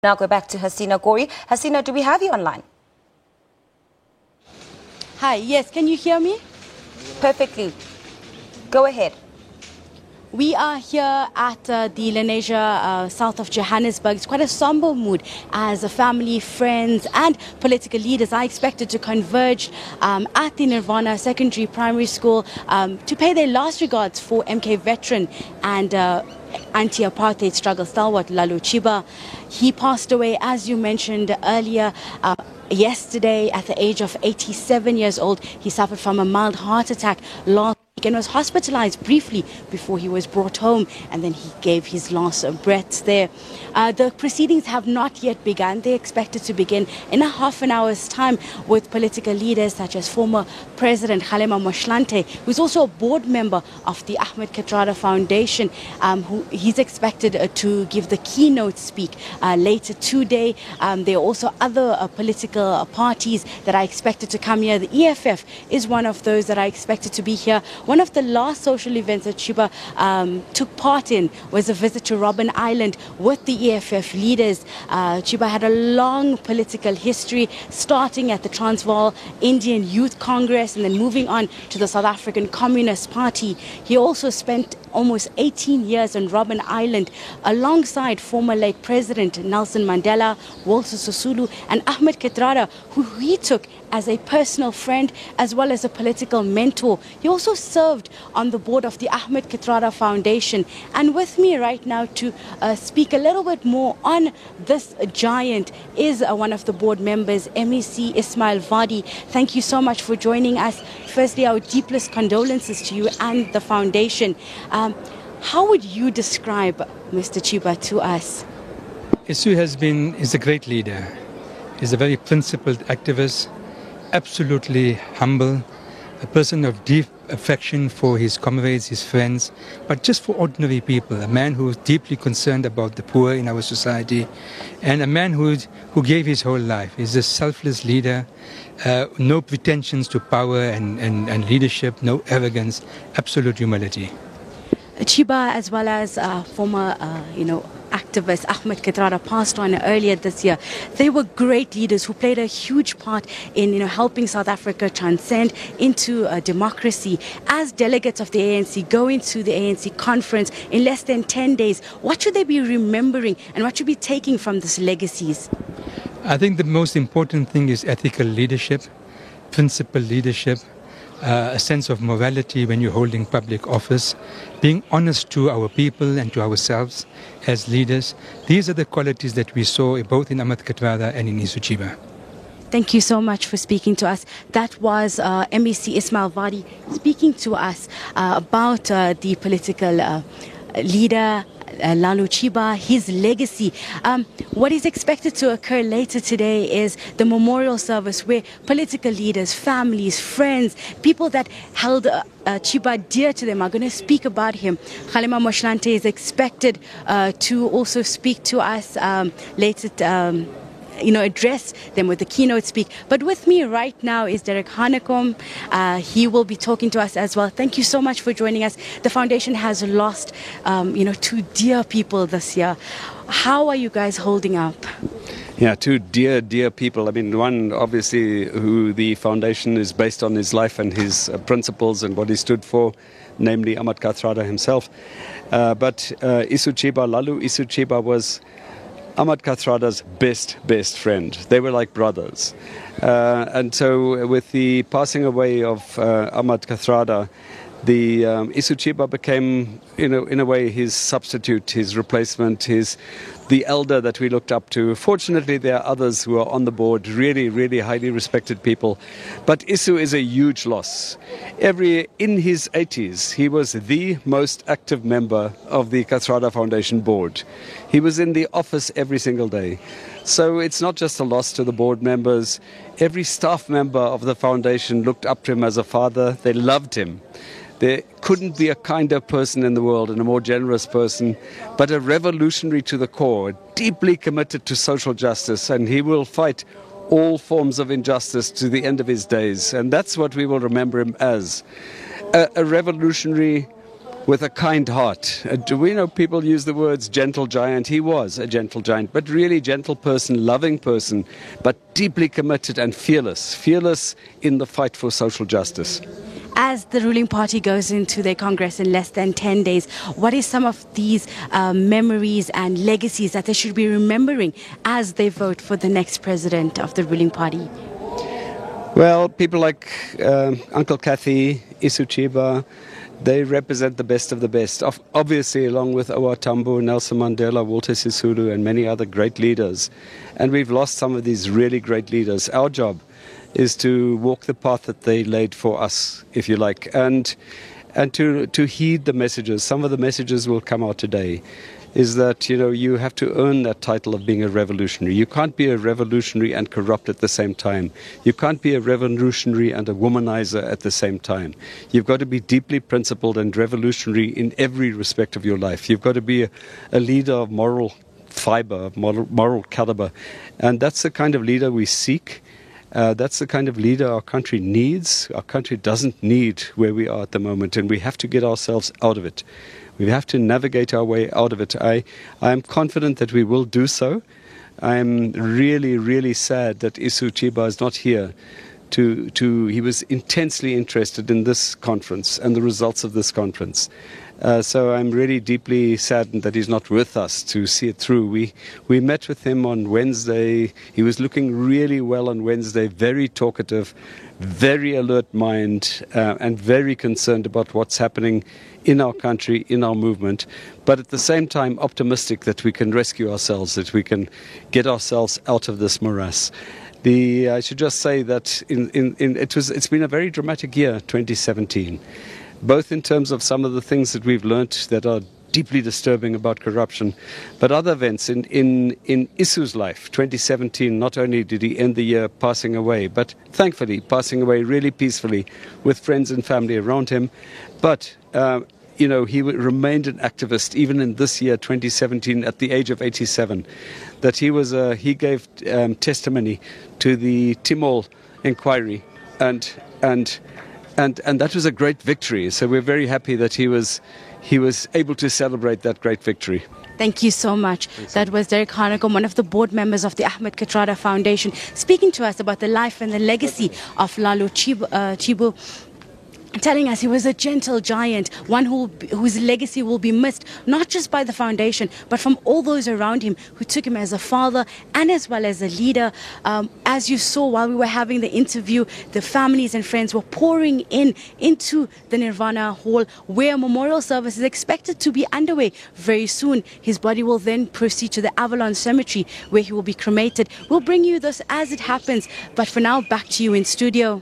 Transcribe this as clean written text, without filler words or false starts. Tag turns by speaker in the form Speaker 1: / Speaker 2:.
Speaker 1: Now go back to Hasina Gori. Hasina, do we have you online?
Speaker 2: Hi, yes, can you hear me?
Speaker 1: Perfectly. Go ahead.
Speaker 2: We are here at the Lenasia, south of Johannesburg. It's quite a somber mood as a family, friends and political leaders are expected to converge at the Nirvana Secondary Primary School to pay their last regards for MK veteran and anti-apartheid struggle stalwart Lalu Chiba. He passed away, as you mentioned earlier, yesterday at the age of 87 years old. He suffered from a mild heart attack last week and was hospitalized briefly before he was brought home, and then he gave his last breaths there. The proceedings have not yet begun. They're expected to begin in a half an hour's time with political leaders such as former President Kgalema Motlanthe, who's also a board member of the Ahmed Kathrada Foundation, who he's expected to give the keynote speak later today. There are also other political parties that are expected to come here. The EFF is one of those that are expected to be here. One of the last social events that Chiba took part in was a visit to Robben Island with the EFF leaders. Chiba had a long political history, starting at the Transvaal Indian Youth Congress and then moving on to the South African Communist Party. He also spent almost 18 years on Robben Island alongside former late President Nelson Mandela, Walter Sisulu and Ahmed Kathrada, who he took as a personal friend as well as a political mentor. He also served on the board of the Ahmed Kathrada Foundation. And with me right now to speak a little bit more on this giant is one of the board members, MEC Ismail Vadi. Thank you so much for joining us. Firstly, our deepest condolences to you and the foundation. How would you describe Mr. Chiba to us?
Speaker 3: Isu is a great leader. He's a very principled activist, absolutely humble, a person of deep affection for his comrades, his friends, but just for ordinary people, a man who is deeply concerned about the poor in our society, and a man who gave his whole life. He's a selfless leader, no pretensions to power and leadership, no arrogance, absolute humility.
Speaker 2: Chiba, as well as former, activist Ahmed Kathrada, passed on earlier this year. They were great leaders who played a huge part in helping South Africa transcend into democracy. As delegates of the ANC going to the ANC conference in less than 10 days, what should they be remembering and what should be taking from these legacies?
Speaker 3: I think the most important thing is ethical leadership, principled leadership, a sense of morality when you're holding public office, being honest to our people and to ourselves as leaders. These are the qualities that we saw both in Ahmed Kathrada and in Isu Chiba.
Speaker 2: Thank you so much for speaking to us. That was MEC Ismail Vadi speaking to us about the political leader Lalu Chiba, his legacy. What is expected to occur later today is the memorial service where political leaders, families, friends, people that held Chiba dear to them are going to speak about him. Kgalema Motlanthe is expected to also speak to us later, address them with the keynote speak. But with me right now is Derek Hanekom. He will be talking to us as well. Thank you so much for joining us. The foundation has lost, two dear people this year. How are you guys holding up?
Speaker 4: Yeah, two dear people. I mean, one obviously who the foundation is based on his life and his principles and what he stood for, namely Ahmed Kathrada himself. But Isu Chiba, Lalu Isu Chiba was Ahmed Kathrada's best friend. They were like brothers. And so with the passing away of Ahmed Kathrada, the Isu Chiba became, in a way, his substitute, his replacement, the elder that we looked up to. Fortunately, there are others who are on the board, really highly respected people. But Isu is a huge loss. In his 80s, he was the most active member of the Kathrada Foundation board. He was in the office every single day. So it's not just a loss to the board members. Every staff member of the foundation looked up to him as a father. They loved him. There couldn't be a kinder person in the world and a more generous person, but a revolutionary to the core, deeply committed to social justice, and he will fight all forms of injustice to the end of his days. And that's what we will remember him as, a revolutionary with a kind heart. We know people use the words gentle giant. He was a gentle giant, but really gentle person, loving person, but deeply committed and fearless in the fight for social justice.
Speaker 2: As the ruling party goes into their Congress in less than 10 days, what is some of these memories and legacies that they should be remembering as they vote for the next president of the ruling party?
Speaker 4: Well, people like Uncle Kathy, Isu Chiba, they represent the best of the best. Obviously, along with O.R. Tambo, Nelson Mandela, Walter Sisulu, and many other great leaders. And we've lost some of these really great leaders. Our job is to walk the path that they laid for us, if you like, and to heed the messages. Some of the messages will come out today. Is that, you have to earn that title of being a revolutionary. You can't be a revolutionary and corrupt at the same time. You can't be a revolutionary and a womanizer at the same time. You've got to be deeply principled and revolutionary in every respect of your life. You've got to be a leader of moral fiber, of moral caliber. And that's the kind of leader we seek. That's the kind of leader our country needs. Our country doesn't need where we are at the moment, and we have to get ourselves out of it. We have to navigate our way out of it. I am confident that we will do so. I am really, really sad that Isu Chiba is not here. He was intensely interested in this conference and the results of this conference. So I'm really deeply saddened that he's not with us to see it through. We met with him on Wednesday. He was looking really well on Wednesday, very talkative, very alert mind, and very concerned about what's happening in our country, in our movement, but at the same time optimistic that we can rescue ourselves, that we can get ourselves out of this morass. I should just say that it's been a very dramatic year, 2017, both in terms of some of the things that we've learnt that are deeply disturbing about corruption, but other events in Isu's life. 2017, not only did he end the year passing away, but thankfully passing away really peacefully with friends and family around him, but he remained an activist even in this year, 2017, at the age of 87. That he gave testimony to the Timol inquiry, and that was a great victory. So we're very happy that he was able to celebrate that great victory.
Speaker 2: Thank you so much. That was Derek Hanekom, one of the board members of the Ahmed Kathrada Foundation, speaking to us about the life and the legacy of Lalo Chibu, telling us he was a gentle giant, one whose legacy will be missed, not just by the foundation, but from all those around him who took him as a father and as well as a leader. As you saw while we were having the interview, the families and friends were pouring into the Nirvana Hall, where a memorial service is expected to be underway very soon. His body will then proceed to the Avalon Cemetery, where he will be cremated. We'll bring you this as it happens, but for now, back to you in studio.